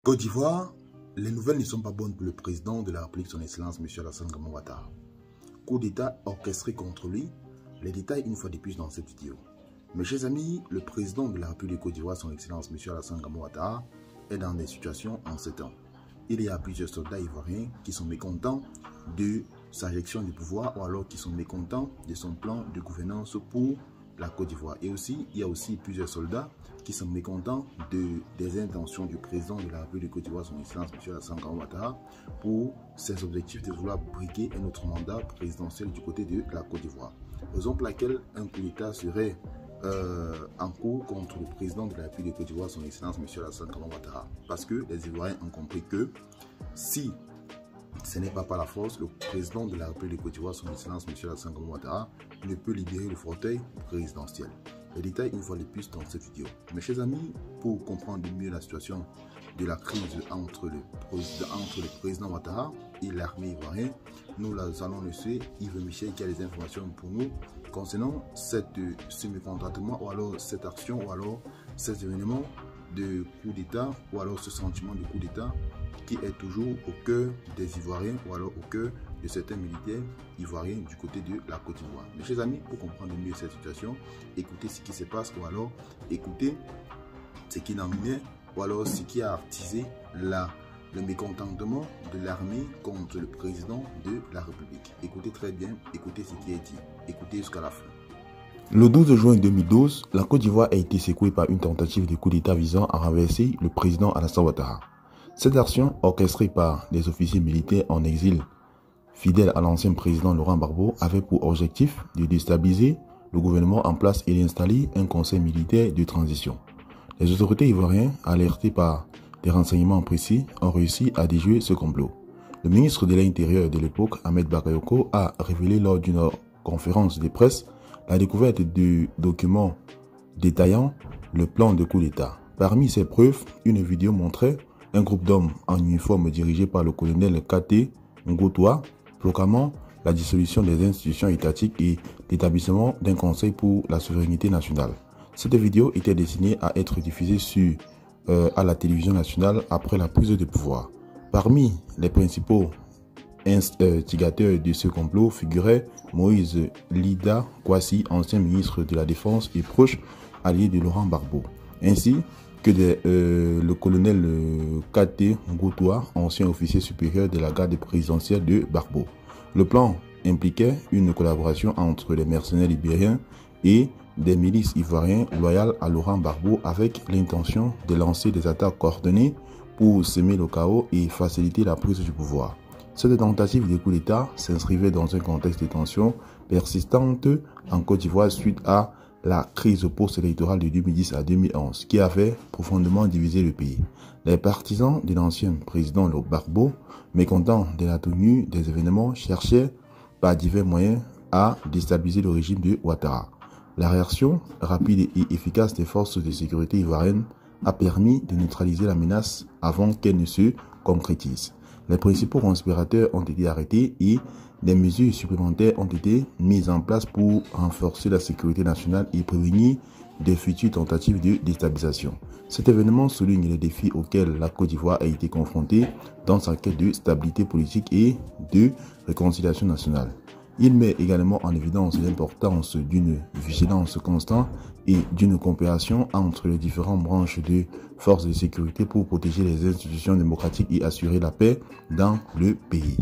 Côte d'Ivoire, les nouvelles ne sont pas bonnes pour le président de la République, son Excellence, M. Alassane Ouattara. Coup d'État orchestré contre lui, les détails une fois de plus dans cette vidéo. Mes chers amis, le président de la République de Côte d'Ivoire, son Excellence, M. Alassane Ouattara, est dans des situations en ces temps. Il y a plusieurs soldats ivoiriens qui sont mécontents de sa gestion du pouvoir ou alors qui sont mécontents de son plan de gouvernance pour la Côte d'Ivoire. Et aussi, il y a aussi plusieurs soldats qui sont mécontents des intentions du président de la République de Côte d'Ivoire, son Excellence M. Alassane Ouattara, pour ses objectifs de vouloir briquer un autre mandat présidentiel du côté de la Côte d'Ivoire. Raison pour laquelle un coup d'État serait en cours contre le président de la République de Côte d'Ivoire, son Excellence M. Alassane Ouattara. Parce que les Ivoiriens ont compris que si ce n'est pas par la force, le président de la République de Côte d'Ivoire, son Excellence M. Alassane Ouattara, ne peut libérer le fauteuil présidentiel. Les détails une fois de plus dans cette vidéo. Mes chers amis, pour comprendre mieux la situation de la crise entre le président Ouattara et l'armée ivoirienne, nous allons laisser Yves Michel qui a les informations pour nous concernant ce mécontentement ou alors cette action ou alors cet événement de coup d'État ou alors ce sentiment de coup d'État qui est toujours au cœur des Ivoiriens ou alors au cœur de certains militaires ivoiriens du côté de la Côte d'Ivoire. Mes chers amis, pour comprendre mieux cette situation, écoutez ce qui se passe ou alors écoutez ce qui l'a mené ou alors ce qui a attisé le mécontentement de l'armée contre le président de la République. Écoutez très bien, écoutez ce qui est dit, écoutez jusqu'à la fin. Le 12 juin 2012, la Côte d'Ivoire a été secouée par une tentative de coup d'État visant à renverser le président Alassane Ouattara. Cette action, orchestrée par des officiers militaires en exil, fidèles à l'ancien président Laurent Gbagbo, avait pour objectif de déstabiliser le gouvernement en place et d'installer un conseil militaire de transition. Les autorités ivoiriennes, alertées par des renseignements précis, ont réussi à déjouer ce complot. Le ministre de l'Intérieur de l'époque, Ahmed Bakayoko, a révélé lors d'une conférence de presse la découverte de documents détaillant le plan de coup d'État. Parmi ces preuves, une vidéo montrait un groupe d'hommes en uniforme dirigé par le colonel Kate Ngotoa proclamant la dissolution des institutions étatiques et l'établissement d'un conseil pour la souveraineté nationale. Cette vidéo était destinée à être diffusée à la télévision nationale après la prise de pouvoir. Parmi les principaux instigateurs de ce complot figurait Moïse Lida Kwasi, ancien ministre de la Défense et proche allié de Laurent Gbagbo, ainsi que le colonel Kate Ngotoa, ancien officier supérieur de la garde présidentielle de Gbagbo. Le plan impliquait une collaboration entre les mercenaires libériens et des milices ivoiriennes loyales à Laurent Gbagbo avec l'intention de lancer des attaques coordonnées pour semer le chaos et faciliter la prise du pouvoir. Cette tentative de coup d'État s'inscrivait dans un contexte de tension persistante en Côte d'Ivoire suite à la crise post-électorale de 2010 à 2011 qui avait profondément divisé le pays. Les partisans de l'ancien président Gbagbo, mécontents de la tenue des événements, cherchaient par divers moyens à déstabiliser le régime de Ouattara. La réaction rapide et efficace des forces de sécurité ivoiriennes a permis de neutraliser la menace avant qu'elle ne se concrétise. Les principaux conspirateurs ont été arrêtés et des mesures supplémentaires ont été mises en place pour renforcer la sécurité nationale et prévenir des futures tentatives de déstabilisation. Cet événement souligne les défis auxquels la Côte d'Ivoire a été confrontée dans sa quête de stabilité politique et de réconciliation nationale. Il met également en évidence l'importance d'une vigilance constante et d'une coopération entre les différentes branches de forces de sécurité pour protéger les institutions démocratiques et assurer la paix dans le pays.